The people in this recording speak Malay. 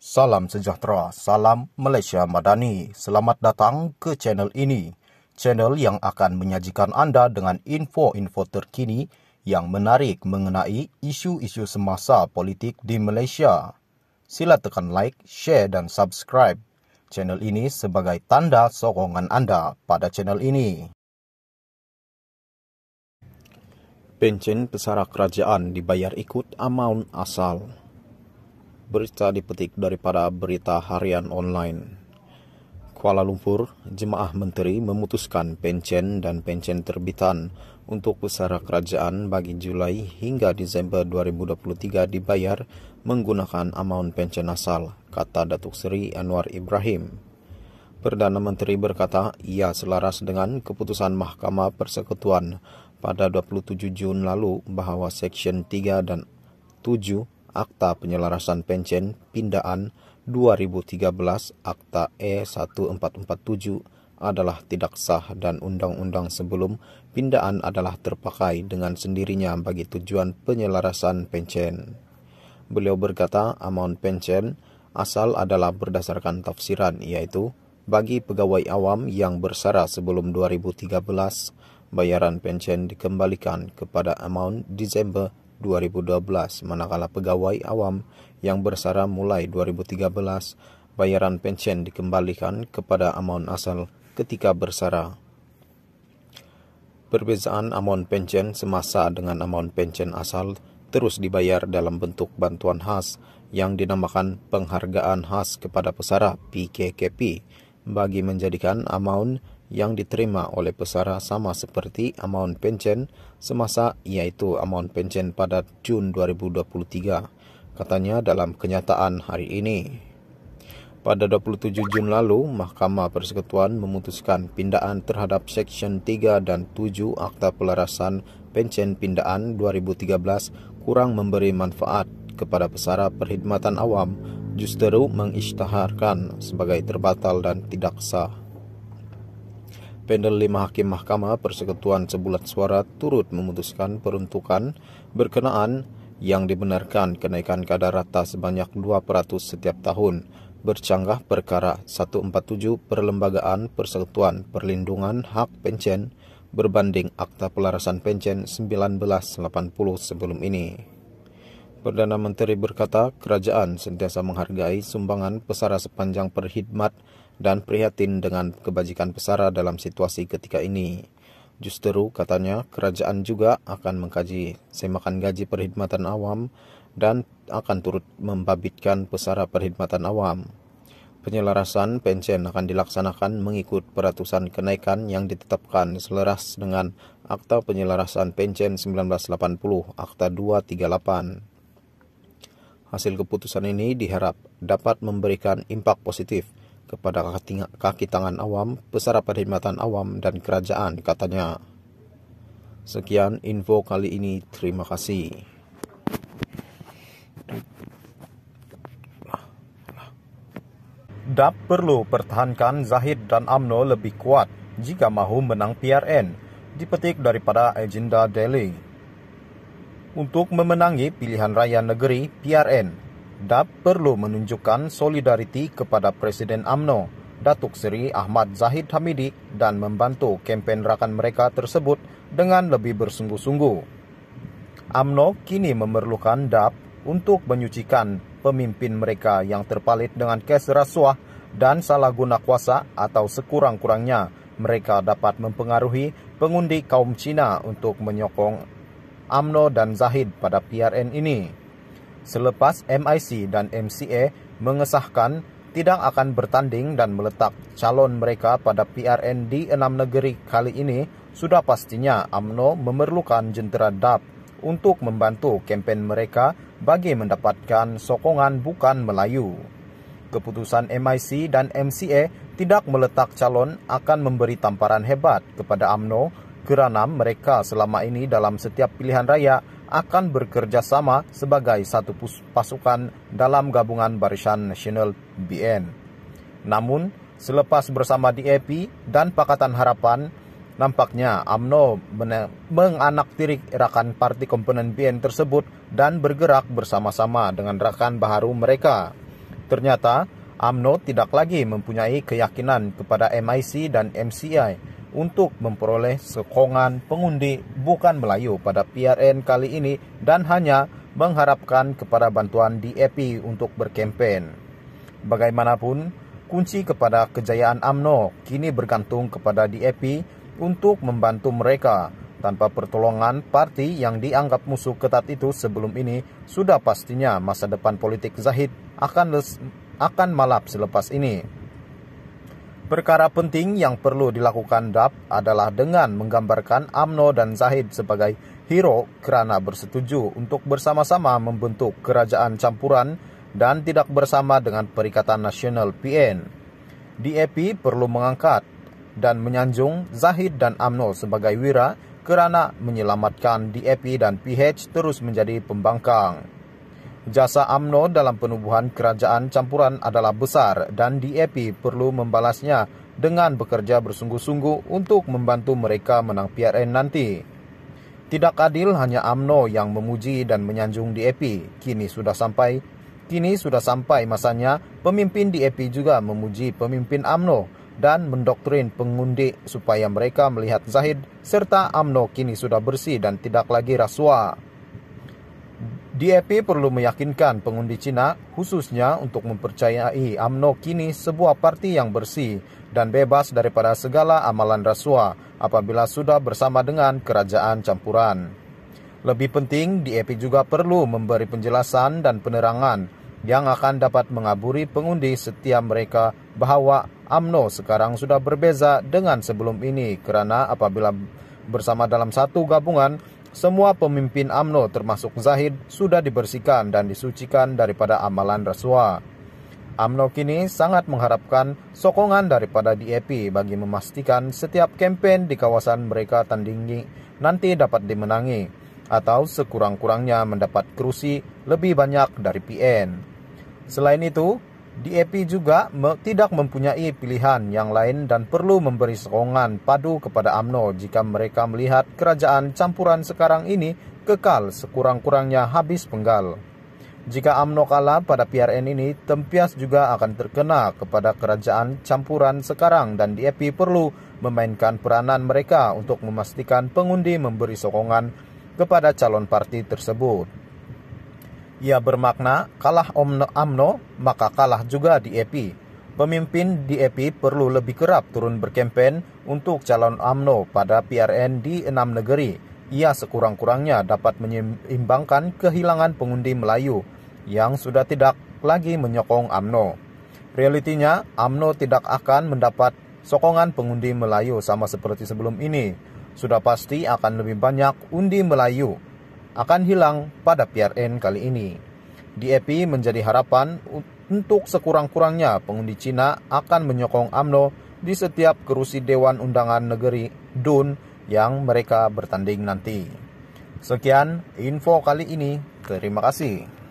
Salam sejahtera, salam Malaysia Madani. Selamat datang ke channel ini. Channel yang akan menyajikan anda dengan info-info terkini yang menarik mengenai isu-isu semasa politik di Malaysia. Sila tekan like, share dan subscribe channel ini sebagai tanda sokongan anda pada channel ini. Pencen pesara kerajaan dibayar ikut amaun asal. Berita dipetik daripada berita harian online. Kuala Lumpur, Jemaah Menteri memutuskan pencen dan pencen terbitan untuk pesara kerajaan bagi Julai hingga Disember 2023 dibayar menggunakan amaun pencen asal, kata Datuk Seri Anwar Ibrahim. Perdana Menteri berkata ia selaras dengan keputusan Mahkamah Persekutuan pada 27 Jun lalu bahawa Seksyen 3 dan 7 Akta Penyelarasan Pencen Pindaan 2013 Akta E1447 adalah tidak sah dan undang-undang sebelum pindaan adalah terpakai dengan sendirinya bagi tujuan penyelarasan pencen. Beliau berkata amaun pencen asal adalah berdasarkan tafsiran iaitu bagi pegawai awam yang bersara sebelum 2013, bayaran pencen dikembalikan kepada amaun Disember 2012, manakala pegawai awam yang bersara mulai 2013, bayaran pencen dikembalikan kepada amaun asal ketika bersara. Perbezaan amaun pencen semasa dengan amaun pencen asal terus dibayar dalam bentuk bantuan khas yang dinamakan Penghargaan Khas kepada Pesara PKKP bagi menjadikan amaun yang diterima oleh pesara sama seperti amaun pencen semasa iaitu amaun pencen pada Jun 2023, katanya dalam kenyataan hari ini. Pada 27 Jun lalu, Mahkamah Persekutuan memutuskan pindaan terhadap Seksyen 3 dan 7 Akta Pelarasan Pencen Pindaan 2013 kurang memberi manfaat kepada pesara perkhidmatan awam, justeru mengisytiharkan sebagai terbatal dan tidak sah. Panel 5 Hakim Mahkamah Persekutuan sebulat suara turut memutuskan peruntukan berkenaan yang dibenarkan kenaikan kadar rata sebanyak 2% setiap tahun bercanggah perkara 147 Perlembagaan Persekutuan Perlindungan Hak Pencen berbanding Akta Pelarasan Pencen 1980 sebelum ini. Perdana Menteri berkata kerajaan sentiasa menghargai sumbangan pesara sepanjang perkhidmat dan prihatin dengan kebajikan pesara dalam situasi ketika ini. Justeru, katanya, kerajaan juga akan mengkaji semakan gaji perkhidmatan awam dan akan turut membabitkan pesara perkhidmatan awam. Penyelarasan pencen akan dilaksanakan mengikut peratusan kenaikan yang ditetapkan selaras dengan Akta Penyelarasan Pencen 1980, Akta 238. Hasil keputusan ini diharap dapat memberikan impak positif kepada kaki tangan awam, pesara perkhidmatan awam dan kerajaan, katanya. Sekian info kali ini, terima kasih. DAP perlu pertahankan Zahid dan UMNO lebih kuat jika mahu menang PRN, dipetik daripada agenda Daily. Untuk memenangi pilihan raya negeri PRN, DAP perlu menunjukkan solidariti kepada Presiden UMNO, Datuk Seri Ahmad Zahid Hamidi dan membantu kempen rakan mereka tersebut dengan lebih bersungguh-sungguh. UMNO kini memerlukan DAP untuk menyucikan pemimpin mereka yang terpalit dengan kes rasuah dan salah guna kuasa atau sekurang-kurangnya mereka dapat mempengaruhi pengundi kaum Cina untuk menyokong UMNO dan Zahid pada PRN ini. Selepas MIC dan MCA mengesahkan tidak akan bertanding dan meletak calon mereka pada PRN di 6 negeri kali ini, sudah pastinya UMNO memerlukan jentera DAP untuk membantu kempen mereka bagi mendapatkan sokongan bukan Melayu. Keputusan MIC dan MCA tidak meletak calon akan memberi tamparan hebat kepada UMNO kerana mereka selama ini dalam setiap pilihan raya akan bekerjasama sebagai satu pasukan dalam gabungan Barisan Nasional BN. Namun, selepas bersama DAP dan Pakatan Harapan, nampaknya UMNO menganaktiri rakan parti komponen BN tersebut dan bergerak bersama-sama dengan rakan baharu mereka. Ternyata, UMNO tidak lagi mempunyai keyakinan kepada MIC dan MCI untuk memperoleh sokongan pengundi bukan Melayu pada PRN kali ini dan hanya mengharapkan kepada bantuan DAP untuk berkempen. Bagaimanapun, kunci kepada kejayaan UMNO kini bergantung kepada DAP untuk membantu mereka. Tanpa pertolongan parti yang dianggap musuh ketat itu sebelum ini, sudah pastinya masa depan politik Zahid akan malap selepas ini. Perkara penting yang perlu dilakukan DAP adalah dengan menggambarkan UMNO dan Zahid sebagai hero kerana bersetuju untuk bersama-sama membentuk kerajaan campuran dan tidak bersama dengan Perikatan Nasional PN. DAP perlu mengangkat dan menyanjung Zahid dan UMNO sebagai wira kerana menyelamatkan DAP dan PH terus menjadi pembangkang. Jasa UMNO dalam penubuhan kerajaan campuran adalah besar dan DAP perlu membalasnya dengan bekerja bersungguh-sungguh untuk membantu mereka menang PRN nanti. Tidak adil hanya UMNO yang memuji dan menyanjung DAP. Kini sudah sampai masanya pemimpin DAP juga memuji pemimpin UMNO dan mendoktrin pengundi supaya mereka melihat Zahid serta UMNO kini sudah bersih dan tidak lagi rasuah. DAP perlu meyakinkan pengundi Cina khususnya untuk mempercayai UMNO kini sebuah parti yang bersih dan bebas daripada segala amalan rasuah apabila sudah bersama dengan kerajaan campuran. Lebih penting, DAP juga perlu memberi penjelasan dan penerangan yang akan dapat mengaburi pengundi setiap mereka bahawa UMNO sekarang sudah berbeza dengan sebelum ini kerana apabila bersama dalam satu gabungan, semua pemimpin UMNO termasuk Zahid sudah dibersihkan dan disucikan daripada amalan rasuah. UMNO kini sangat mengharapkan sokongan daripada DAP bagi memastikan setiap kempen di kawasan mereka tandingi nanti dapat dimenangi atau sekurang-kurangnya mendapat kerusi lebih banyak dari PN. Selain itu, DAP juga tidak mempunyai pilihan yang lain dan perlu memberi sokongan padu kepada UMNO jika mereka melihat kerajaan campuran sekarang ini kekal sekurang-kurangnya habis penggal. Jika UMNO kalah pada PRN ini, tempias juga akan terkena kepada kerajaan campuran sekarang dan DAP perlu memainkan peranan mereka untuk memastikan pengundi memberi sokongan kepada calon parti tersebut. Ia bermakna kalah UMNO maka kalah juga DAP. Pemimpin DAP perlu lebih kerap turun berkempen untuk calon UMNO pada PRN di 6 negeri. Ia sekurang-kurangnya dapat menyeimbangkan kehilangan pengundi Melayu yang sudah tidak lagi menyokong UMNO. Realitinya, UMNO tidak akan mendapat sokongan pengundi Melayu sama seperti sebelum ini. Sudah pasti akan lebih banyak undi Melayu akan hilang pada PRN kali ini. DAP menjadi harapan untuk sekurang-kurangnya pengundi Cina akan menyokong UMNO di setiap kerusi Dewan Undangan Negeri DUN yang mereka bertanding nanti. Sekian info kali ini. Terima kasih.